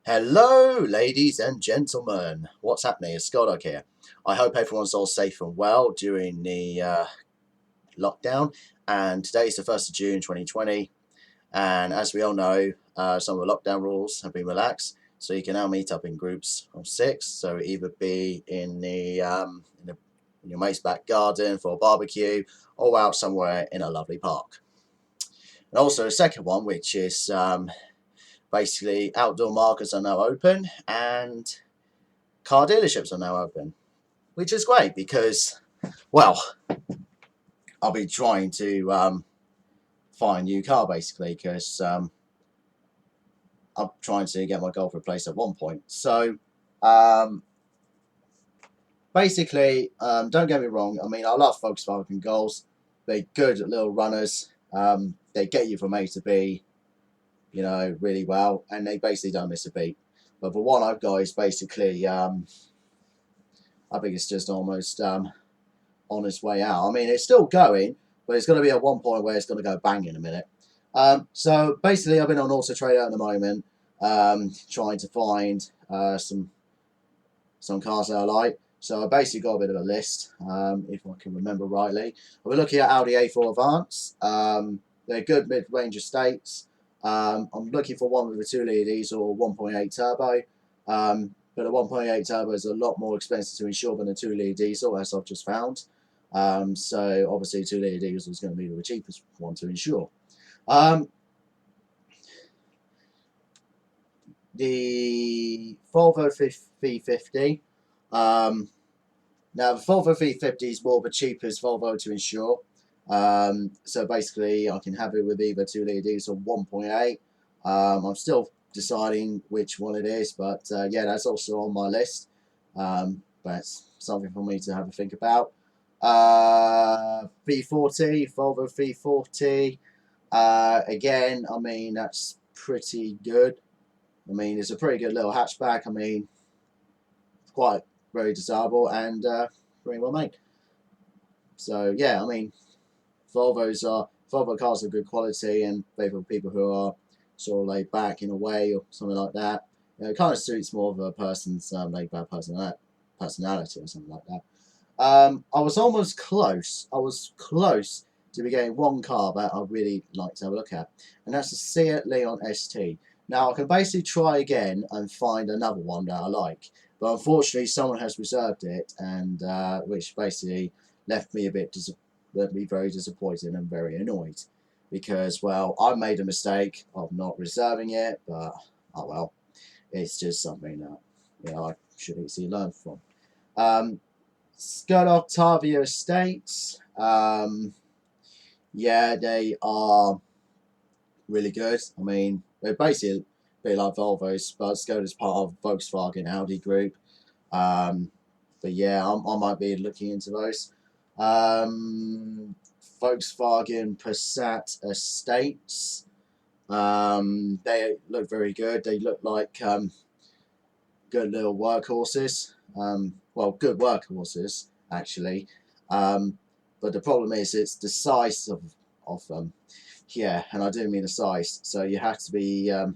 Hello, ladies and gentlemen. What's happening? It's Scott here. I hope everyone's all safe and well during the lockdown. And today's the 1st of June 2020. And as we all know, some of the lockdown rules have been relaxed. So you can now meet up in groups of six. So either be in your mate's back garden for a barbecue or out somewhere in a lovely park. And also, a second one, which is basically outdoor markets are now open and car dealerships are now open, which is great because, well, I'll be trying to find a new car basically because I'm trying to get my Golf replaced at one point. So, um, basically, don't get me wrong. I mean, I love Volkswagen Golfs. They're good little runners. They get you from A to B, really well, and they basically don't miss a beat. But the one I've got is basically, I think it's just almost on its way out. I mean, it's still going, but it's going to be at one point where it's going to go bang in a minute. So basically, I've been on Auto Trader at the moment, trying to find some cars that I like. So I basically got a bit of a list, if I can remember rightly. We're looking at Audi A4 Advance. They're good mid-range estates. I'm looking for one with a 2-litre diesel or 1.8 turbo. But a 1.8 turbo is a lot more expensive to insure than a 2-litre diesel, as I've just found. So obviously 2-litre diesel is going to be the cheapest one to insure. The Volvo V50. Now the Volvo V50 is more the cheapest Volvo to insure. So basically I can have it with either 2-litre diesel or 1.8. I'm still deciding which one it is, but yeah, that's also on my list. That's something for me to have a think about. V40, Volvo V40. Again, I mean, that's pretty good. I mean, it's a pretty good little hatchback. I mean, quite very desirable and very well made. So yeah, I mean, Volvo cars are good quality and they for people who are sort of laid back in a way or something like that. It kind of suits more of a person's laid back personality or something like that. I was almost close. I was close to be getting one car that I really like to have a look at, and that's the Seat Leon ST. Now I can basically try again and find another one that I like, but unfortunately someone has reserved it, and which basically left me very disappointed and very annoyed, because well, I made a mistake of not reserving it, but oh well, it's just something that I should easily learn from. Scott Octavia Estates. Yeah, they are really good. I mean, they're basically a bit like Volvos, but Skoda's part of Volkswagen Audi group. But yeah, I might be looking into those. Volkswagen Passat Estates. They look very good. They look like good little workhorses. Well, good workhorses actually. But the problem is it's the size of them. Yeah, and I do mean the size. So you have to be a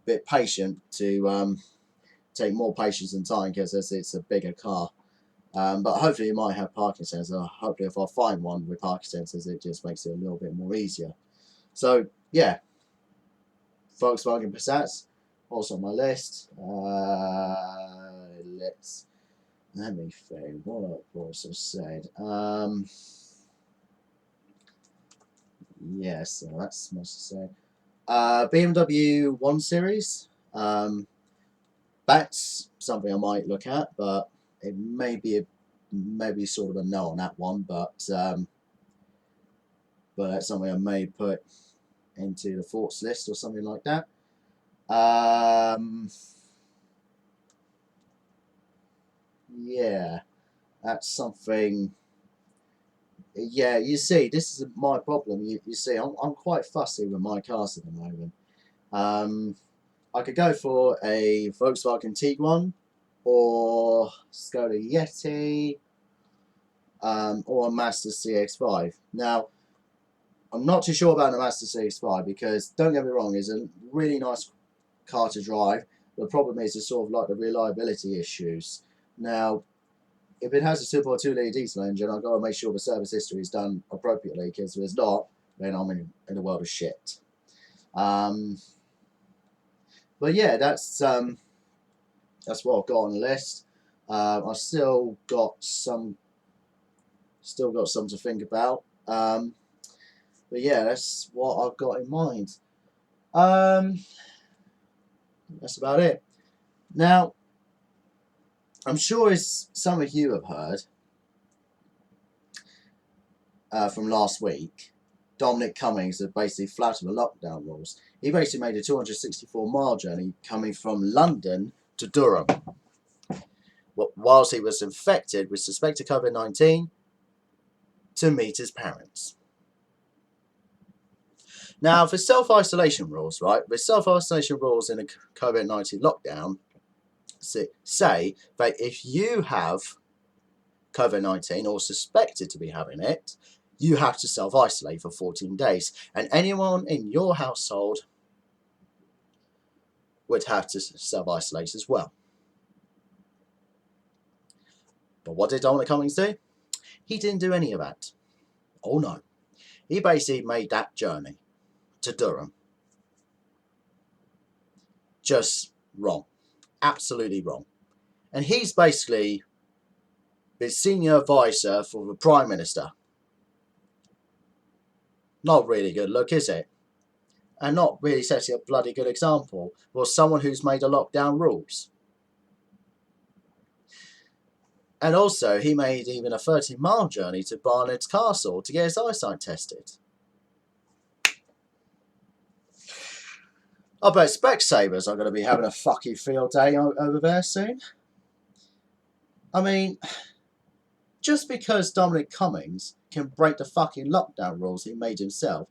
bit patient to take more patience and time because it's a bigger car. But hopefully it might have parking sensors. Hopefully if I find one with parking sensors, it just makes it a little bit more easier. So yeah, Volkswagen Passats also on my list. Let me think. What I also said. Yes, so that's much to say. BMW 1 Series. That's something I might look at, but it may be maybe sort of a no on that one. But that's something I may put into the thoughts list or something like that. Yeah, that's something. Yeah, you see, this is my problem. You see, I'm quite fussy with my cars at the moment. I could go for a Volkswagen Tiguan or Skoda Yeti, or a Mazda CX-5. Now, I'm not too sure about the Mazda CX-5 because, don't get me wrong, it's a really nice car to drive. The problem is sort of like the reliability issues. Now, if it has a 2.2 litre diesel engine, I've got to make sure the service history is done appropriately, because if it's not, then I'm in a world of shit. But yeah, that's what I've got on the list. I've still got some to think about. But yeah, that's what I've got in mind. That's about it. Now, I'm sure as some of you have heard from last week, Dominic Cummings had basically flouted the lockdown rules. He basically made a 264-mile journey coming from London to Durham, whilst he was infected with suspected COVID-19, to meet his parents. Now, for self-isolation rules, right? The self-isolation rules in a COVID-19 lockdown say that if you have COVID-19 or suspected to be having it, you have to self-isolate for 14 days. And anyone in your household would have to self-isolate as well. But what did Dominic Cummings do? He didn't do any of that. Oh no. He basically made that journey to Durham just wrong. Absolutely wrong. And he's basically the senior advisor for the Prime Minister. Not really good look, is it? And not really setting a bloody good example for someone who's made a lockdown rules. And also, he made even a 30-mile journey to Barnard's Castle to get his eyesight tested. I bet Specsavers are going to be having a fucking field day over there soon. I mean, just because Dominic Cummings can break the fucking lockdown rules he made himself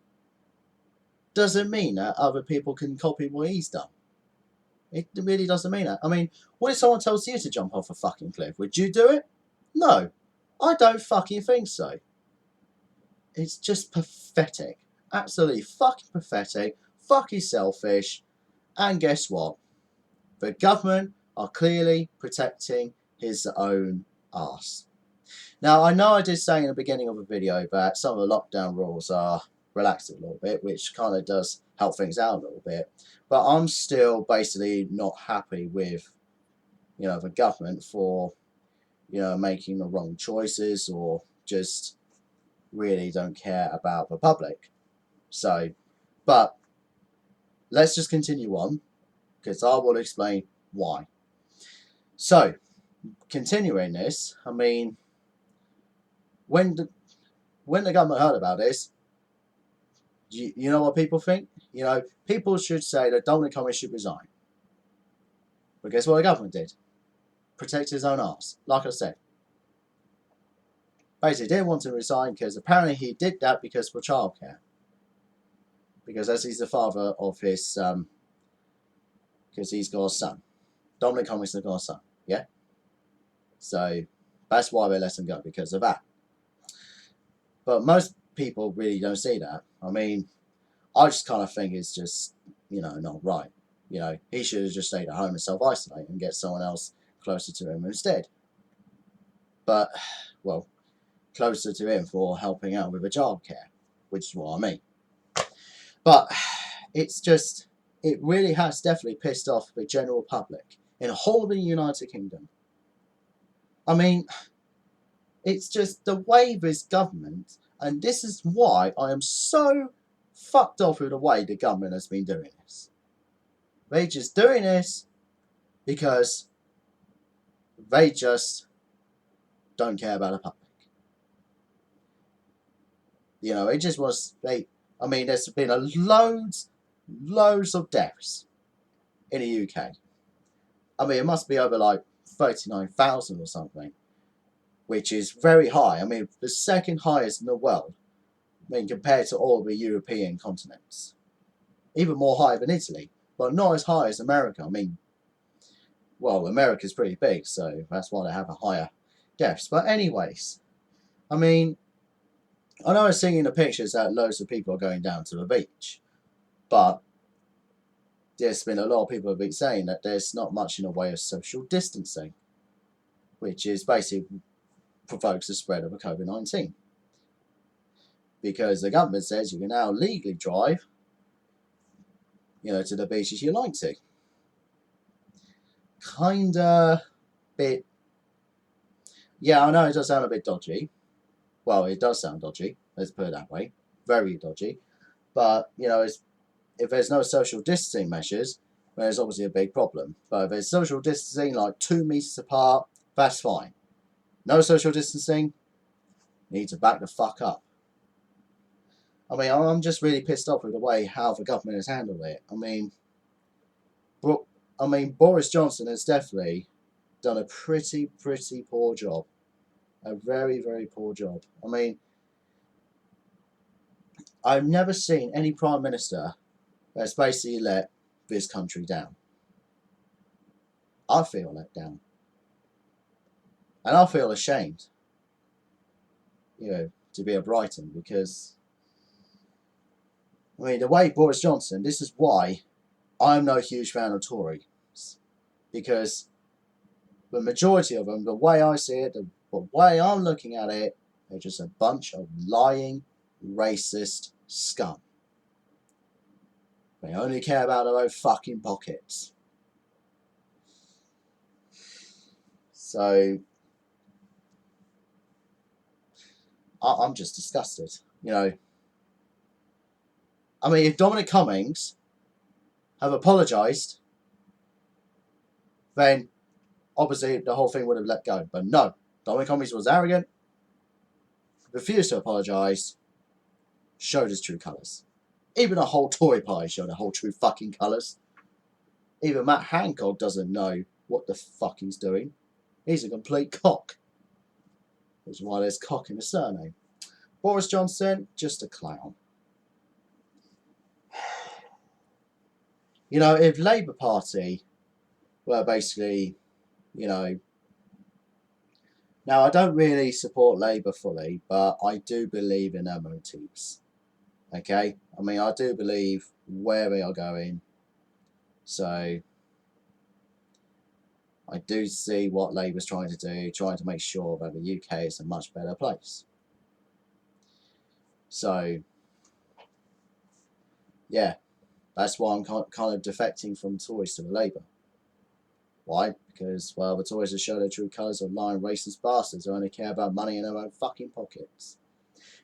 doesn't mean that other people can copy what he's done. It really doesn't mean that. I mean, what if someone tells you to jump off a fucking cliff? Would you do it? No. I don't fucking think so. It's just pathetic. Absolutely fucking pathetic. Fucking selfish. And guess what? The government are clearly protecting his own arse. Now, I know I did say in the beginning of the video that some of the lockdown rules are relaxed a little bit, which kind of does help things out a little bit. But I'm still basically not happy with, the government for, making the wrong choices, or just really don't care about the public. So, but let's just continue on, because I will explain why. So, continuing this, I mean, when the government heard about this, you know what people think? People should say that Dominic Cummings should resign. But guess what the government did? Protect his own arse. Like I said. Basically, didn't want to resign because apparently he did that because for childcare. Because as he's the father of his, because he's got a son. Dominic Cummings has got a son, yeah? So, that's why they let him go, because of that. But most people really don't see that. I mean, I just kind of think it's just, not right. He should have just stayed at home and self-isolate and get someone else closer to him instead. But, well, closer to him for helping out with the childcare, which is what I mean. But it's just, it really has definitely pissed off the general public in the whole of the United Kingdom. I mean, it's just the way this government, and this is why I am so fucked off with the way the government has been doing this. They're just doing this because they just don't care about the public. It just was, I mean, there's been loads of deaths in the UK. I mean, it must be over like 39,000 or something, which is very high. I mean, the second highest in the world. I mean, compared to all the European continents. Even more high than Italy, but not as high as America. I mean, well, America's pretty big, so that's why they have a higher deaths. But anyways, I mean, I know I was seeing in the pictures that loads of people are going down to the beach, but there's been a lot of people have been saying that there's not much in the way of social distancing, which is basically provokes the spread of a COVID-19. Because the government says you can now legally drive, to the beaches you like to. Kinda bit. Yeah, I know it does sound a bit dodgy. Well, it does sound dodgy. Let's put it that way. Very dodgy. But if there's no social distancing measures, then there's obviously a big problem. But if there's social distancing like 2 meters apart, that's fine. No social distancing, you need to back the fuck up. I mean, I'm just really pissed off with the way how the government has handled it. I mean, Boris Johnson has definitely done a pretty poor job. A very, very poor job. I mean, I've never seen any Prime Minister that's basically let this country down. I feel let down. And I feel ashamed, to be a Brighton, because, I mean, the way Boris Johnson, this is why I'm no huge fan of Tories. Because the majority of them, the way I see it, the way I'm looking at it, they're just a bunch of lying, racist scum. They only care about their own fucking pockets. So, I'm just disgusted. I mean, if Dominic Cummings have apologised, then obviously the whole thing would have let go. But no, Dominic Cummings was arrogant, refused to apologise, showed his true colours. Even a whole Tory party showed their whole true fucking colours. Even Matt Hancock doesn't know what the fuck he's doing. He's a complete cock. Which is why there's cock in the surname. Boris Johnson, just a clown. If Labour Party were basically, now I don't really support Labour fully, but I do believe in their motives. Okay? I mean, I do believe where they are going. So, I do see what Labour's trying to do, trying to make sure that the UK is a much better place. So, yeah, that's why I'm kind of defecting from Tories to the Labour. Why? Because, well, the Tories have shown their true colours of lying racist bastards who only care about money in their own fucking pockets.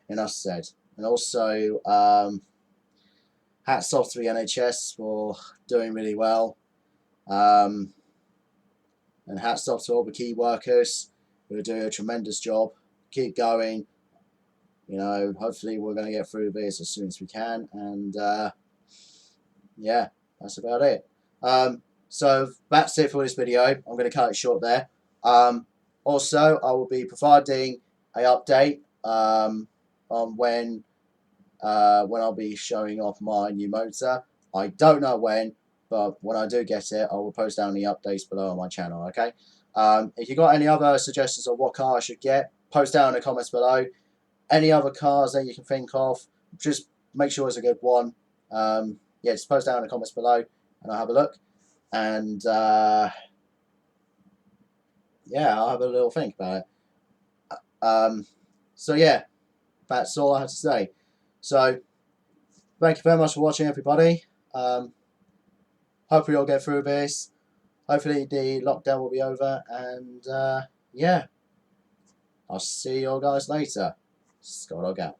Enough said. And also, hats off to the NHS for doing really well. And hats off to all the key workers who are doing a tremendous job. Keep going. Hopefully we're going to get through this as soon as we can. And, yeah, that's about it. So that's it for this video. I'm going to cut it short there. Also, I will be providing an update on when I'll be showing off my new motor. I don't know when, but when I do get it, I will post down the updates below on my channel, okay? If you got any other suggestions of what car I should get, post down in the comments below. Any other cars that you can think of, just make sure it's a good one. Yeah, just post down in the comments below and I'll have a look. And yeah, I'll have a little think about it. So yeah, that's all I have to say. So thank you very much for watching, everybody. Hopefully you'll get through this. Hopefully the lockdown will be over, and yeah, I'll see you all guys later. Scott, out.